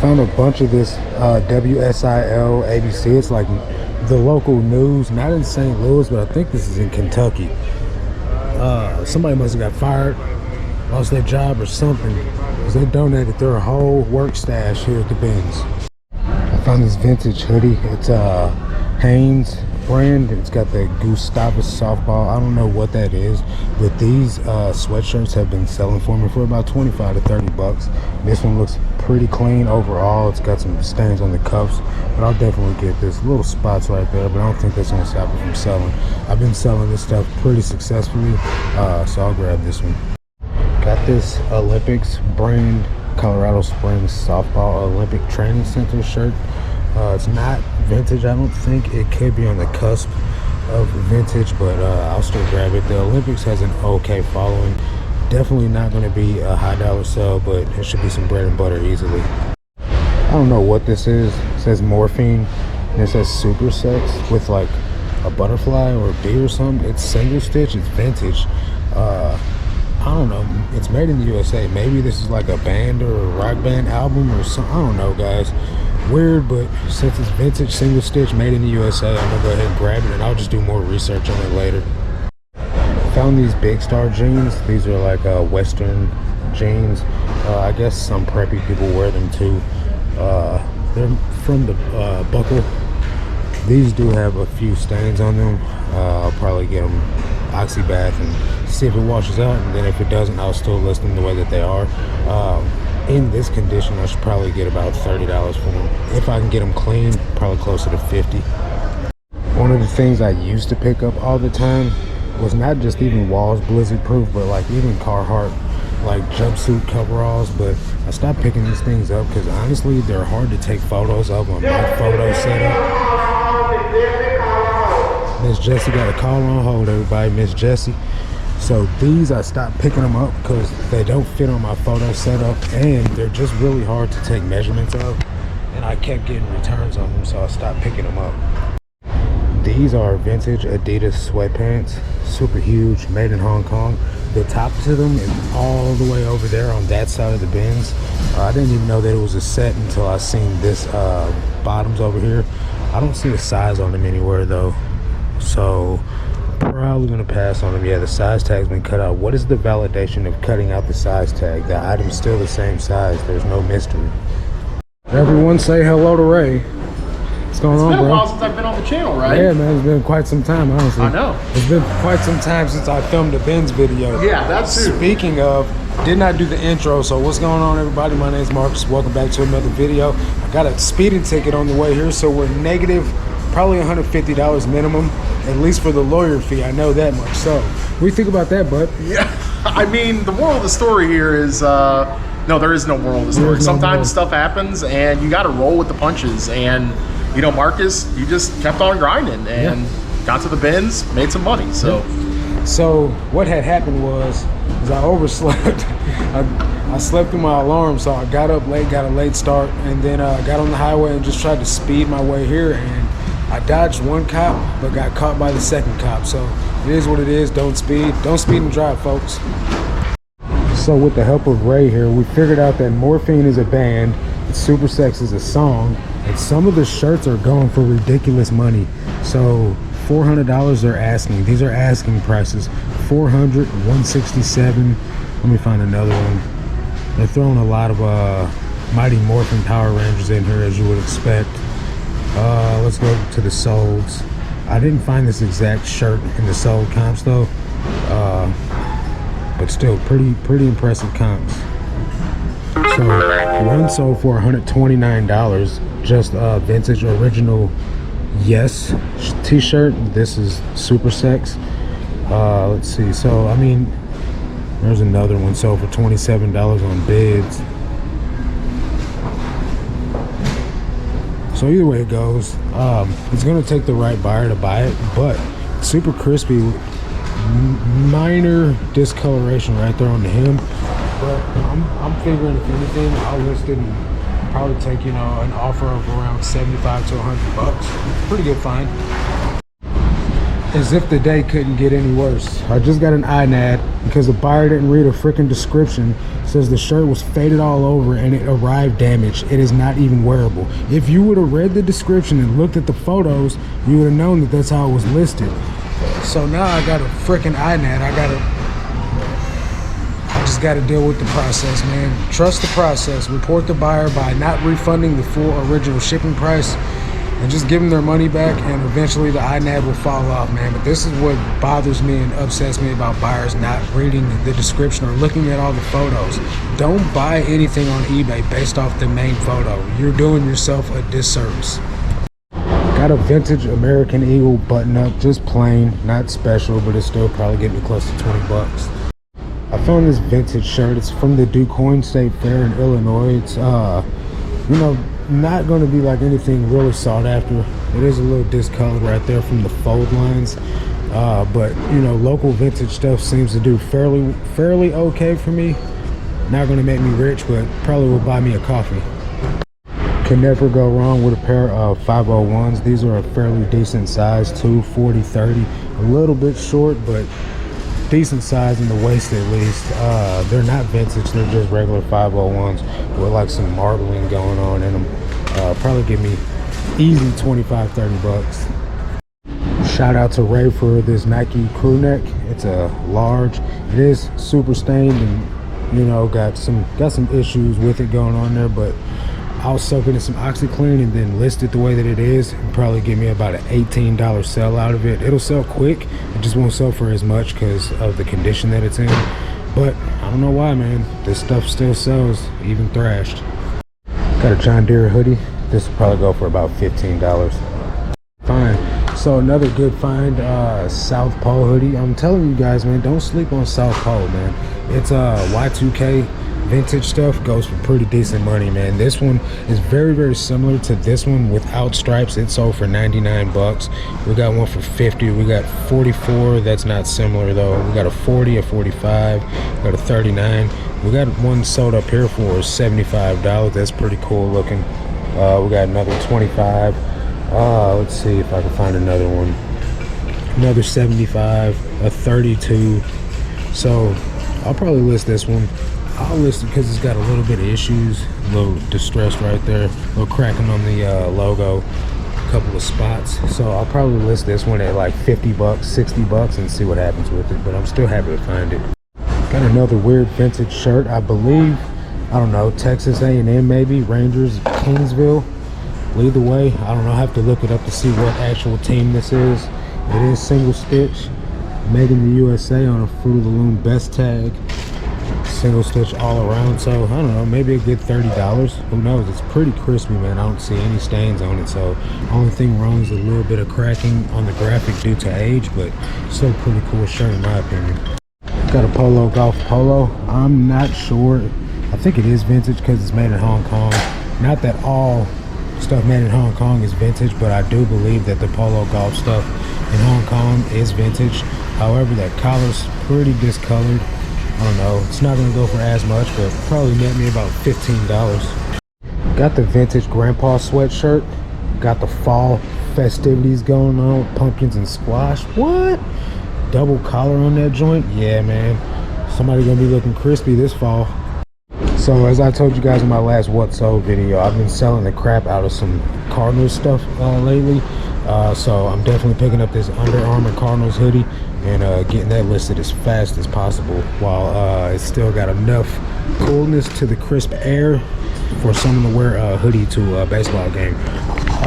Found a bunch of this WSIL ABC. It's like the local news, not in St. Louis, but I think this is in Kentucky. Somebody must have got fired, lost their job or something, because they donated their whole work stash here at the BINS. I found this vintage hoodie. It's Hanes brand. It's got the Gustavus softball. I don't know what that is, but these sweatshirts have been selling for me for about 25 to 30 bucks. This one looks pretty clean overall. It's got some stains on the cuffs, but I'll definitely get this. Little spots right there, but I don't think that's gonna stop it from selling. I've been selling this stuff pretty successfully, so I'll grab this one. Got this Olympics brand Colorado Springs softball Olympic training center shirt. It's not vintage, I don't think. It could be on the cusp of vintage, but I'll still grab it. The Olympics has an okay following. Definitely not going to be a high dollar sell, but it should be some bread and butter easily. I don't know what this is. It says morphine and it says super sex with like a butterfly or a bee or something. It's single stitch, it's vintage. I don't know, it's made in the USA. Maybe this is like a band or a rock band album or something. I don't know, guys. Weird, but since it's vintage, single stitch, made in the USA, I'm gonna go ahead and grab it, and I'll just do more research on it later. Found these Big Star jeans. These are like Western jeans. I guess some preppy people wear them too. They're from the buckle. These do have a few stains on them. I'll probably get them oxy bath and see if it washes out, and then if it doesn't, I'll still list them the way that they are. In this condition, I should probably get about $30 for them. If I can get them clean, probably closer to 50. One of the things I used to pick up all the time was not just even Walls blizzard proof, but like even Carhartt like jumpsuit coveralls. But I stopped picking these things up because honestly they're hard to take photos of on my photo setup. Miss Jessie got a call on hold, everybody. Miss Jessie. So these, I stopped picking them up because they don't fit on my photo setup, and they're just really hard to take measurements of, and I kept getting returns on them, so I stopped picking them up. These are vintage Adidas sweatpants, super huge, made in Hong Kong. The top to them is all the way over there on that side of the bins. I didn't even know that it was a set until I seen this bottoms over here. I don't see a size on them anywhere though, so probably gonna pass on them. Yeah, the size tag's been cut out. What is the validation of cutting out the size tag? The item's still the same size. There's no mystery. Everyone say hello to Ray. What's going on, bro? It's been a while since I've been on the channel, right? Yeah, man, it's been quite some time, honestly. I know. It's been quite some time since I filmed a BINS video. Yeah, that's too. Speaking of, did not do the intro, so what's going on, everybody? My name's Marcus. Welcome back to another video. I got a speeding ticket on the way here, so we're negative probably $150 minimum, at least for the lawyer fee. I know that much. So what do you think about that, bud? Yeah, I mean, the moral of the story here is no, there is no moral of the story. Sometimes stuff happens and you got to roll with the punches. And you know, Marcus, you just kept on grinding and got to the BINS, made some money. So so what had happened was I overslept. I slept through my alarm, so I got up late, got a late start, and then got on the highway and just tried to speed my way here, and I dodged one cop, but got caught by the second cop. So it is what it is. Don't speed and drive, folks. So with the help of Ray here, we figured out that Morphine is a band, Super Sex is a song, and some of the shirts are going for ridiculous money. So $400 they're asking. These are asking prices. $400, $167. Let me find another one. They're throwing a lot of Mighty Morphin Power Rangers in here, as you would expect. Let's go to the solds. I didn't find this exact shirt in the sold comps though, but still pretty impressive comps. So one sold for $129, just vintage original Yes t-shirt. This is Super Sex. Let's see, so I mean, there's another one sold for $27 on bids. So either way it goes, it's gonna take the right buyer to buy it, but super crispy, minor discoloration right there on the hem. But I'm figuring if anything, I'll list it and probably take, you know, an offer of around 75 to 100 bucks. Pretty good find. As if the day couldn't get any worse. I just got an INAD because the buyer didn't read a freaking description. It says the shirt was faded all over and it arrived damaged. It is not even wearable. If you would have read the description and looked at the photos, you would have known that that's how it was listed. So now I got a freaking INAD. I just got to deal with the process, man. Trust the process. Report the buyer by not refunding the full original shipping price and just give them their money back, and eventually the INAD will fall off, man. But this is what bothers me and upsets me about buyers not reading the description or looking at all the photos. Don't buy anything on eBay based off the main photo. You're doing yourself a disservice. Got a vintage American Eagle button up, just plain, not special, but it's still probably getting me close to 20 bucks. I found this vintage shirt. It's from the DuQuoin State Fair in Illinois. It's, you know, not going to be like anything really sought after. It is a little discolored right there from the fold lines, but you know, local vintage stuff seems to do fairly okay for me. Not going to make me rich, but probably will buy me a coffee. Can never go wrong with a pair of 501s. These are a fairly decent size, 240/30, a little bit short, but decent size in the waist at least. They're not vintage, they're just regular 501s with like some marbling going on in them. Probably give me easy 25-30 bucks. Shout out to Ray for this Nike crew neck. It's a large. It is super stained and, you know, got some issues with it going on there, but I'll soak it in some OxyClean and then list it the way that it is and probably give me about an $18 sell out of it. It'll sell quick. It just won't sell for as much because of the condition that it's in. But I don't know why, man. This stuff still sells, even thrashed. Got a John Deere hoodie. This will probably go for about $15. Fine. So another good find, South Pole hoodie. I'm telling you guys, man, don't sleep on South Pole, man. It's Y2K vintage stuff, goes for pretty decent money, man. This one is very similar to this one without stripes. It sold for 99 bucks. We got one for 50. We got 44. That's not similar though. We got a 40, a 45, got a 39. We got one sold up here for $75. That's pretty cool looking. We got another 25. Let's see if I can find another one. Another 75, a 32. So I'll probably list this one. I'll list it because it's got a little bit of issues, a little distressed right there, a little cracking on the logo, a couple of spots. So I'll probably list this one at like 50 bucks, 60 bucks and see what happens with it, but I'm still happy to find it. Got another weird vintage shirt, I believe, I don't know, Texas A&M maybe, Rangers, Kingsville. Either way, I don't know, I have to look it up to see what actual team this is. It is single stitch, made in the USA on a Fruit of the Loom best tag. Single stitch all around, so I don't know, maybe a good $30. Who knows? It's pretty crispy, man. I don't see any stains on it, so only thing wrong is a little bit of cracking on the graphic due to age, but still pretty cool shirt in my opinion. Got a Polo golf polo. I'm not sure. I think it is vintage because it's made in Hong Kong. Not that all stuff made in Hong Kong is vintage, but I do believe that the Polo golf stuff in Hong Kong is vintage. However, that collar's pretty discolored. I don't know, it's not gonna go for as much, but probably net me about $15. Got the vintage grandpa sweatshirt. Got the fall festivities going on with pumpkins and squash. What? Double collar on that joint? Yeah, man. Somebody gonna be looking crispy this fall. So as I told you guys in my last What Sold video, I've been selling the crap out of some Cardinals stuff lately. So I'm definitely picking up this Under Armour Cardinals hoodie and getting that listed as fast as possible while it's still got enough coolness to the crisp air for someone to wear a hoodie to a baseball game.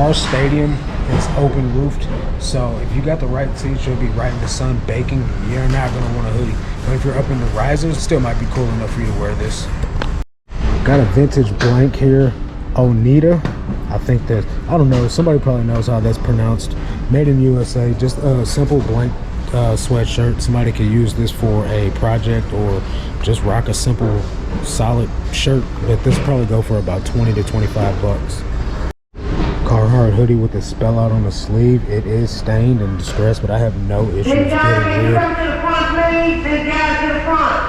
Our stadium is open roofed, so if you got the right seats, you'll be right in the sun baking. You're not going to want a hoodie, but if you're up in the risers, it still might be cool enough for you to wear this. Got a vintage blank here, Onita. I think that, I don't know, somebody probably knows how that's pronounced. Made in USA, just a simple blank sweatshirt. Somebody could use this for a project or just rock a simple solid shirt, but this probably go for about 20 to 25 bucks. Carhartt hoodie with the spell out on the sleeve. It is stained and distressed, but I have no issues getting rid.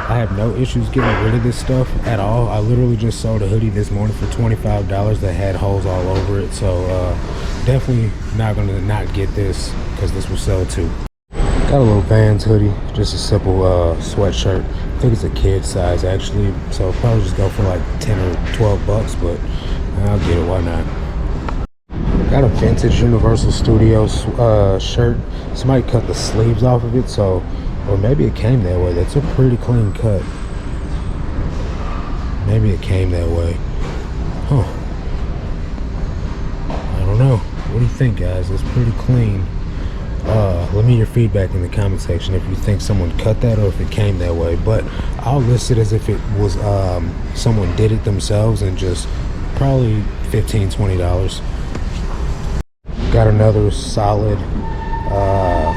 I have no issues getting rid of this stuff at all. I literally just sold a hoodie this morning for $25 that had holes all over it, so definitely not gonna not get this because this will sell too. Got a little Vans hoodie, just a simple sweatshirt. I think it's a kid size actually, so I'll probably just go for like 10 or 12 bucks, but I'll get it, why not? Got a vintage Universal Studios shirt. Somebody cut the sleeves off of it, so, or maybe it came that way. That's a pretty clean cut. Maybe it came that way. Huh. I don't know. What do you think, guys? It's pretty clean. Let me your feedback in the comment section if you think someone cut that or if it came that way. But I'll list it as if it was someone did it themselves and just probably $15–20. Got another solid PAC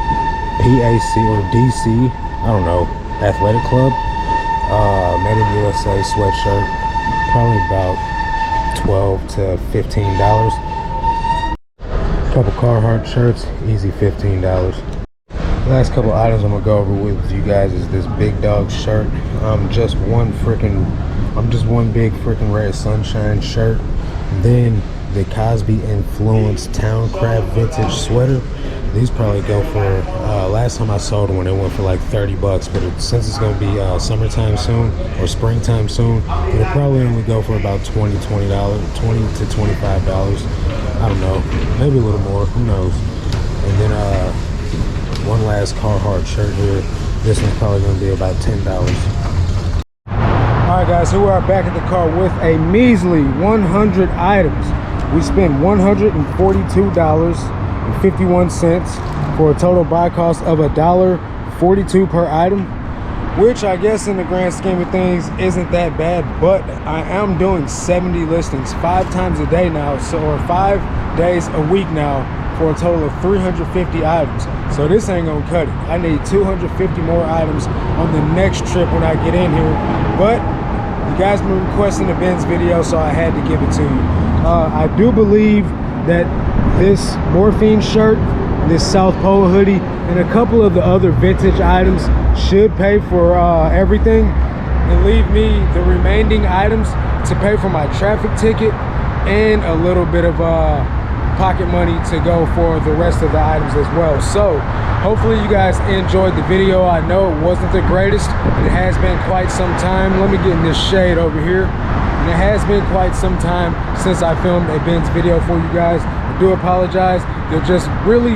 or DC, I don't know, athletic club. Made in USA sweatshirt, probably about $12 to $15. Couple Carhartt shirts, easy $15. Last couple items I'm gonna go over with you guys is this Big Dog shirt. Just one big freaking red sunshine shirt. Then the Cosby influenced Town Craft vintage sweater. These probably go for last time I sold one, it went for like 30 bucks, but since it's gonna be summertime soon or springtime soon, it'll probably only go for about $20 to $25. I don't know, maybe a little more, who knows. And then one last Carhartt shirt here. This one's probably gonna be about $10. All right, guys, so we are back at the car with a measly 100 items. We spent $142.51 for a total buy cost of $1.42 per item, which I guess in the grand scheme of things isn't that bad, but I am doing 70 listings 5 times a day now, or 5 days a week now, for a total of 350 items. So this ain't gonna cut it. I need 250 more items on the next trip when I get in here, but you guys been requesting a BINS video, so I had to give it to you. I do believe that this Morphine shirt, this South Pole hoodie, and a couple of the other vintage items should pay for everything and leave me the remaining items to pay for my traffic ticket and a little bit of pocket money to go for the rest of the items as well. So hopefully you guys enjoyed the video. I know it wasn't the greatest. It has been quite some time. Let me get in this shade over here. And it has been quite some time since I filmed a BINS video for you guys. I do apologize. They're just really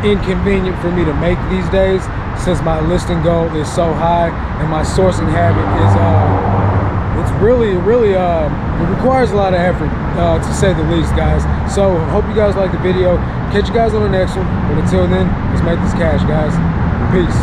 inconvenient for me to make these days since my listing goal is so high and my sourcing habit is it's really it requires a lot of effort to say the least, guys. So hope you guys like the video. Catch you guys on the next one, but until then, let's make this cash, guys. Peace.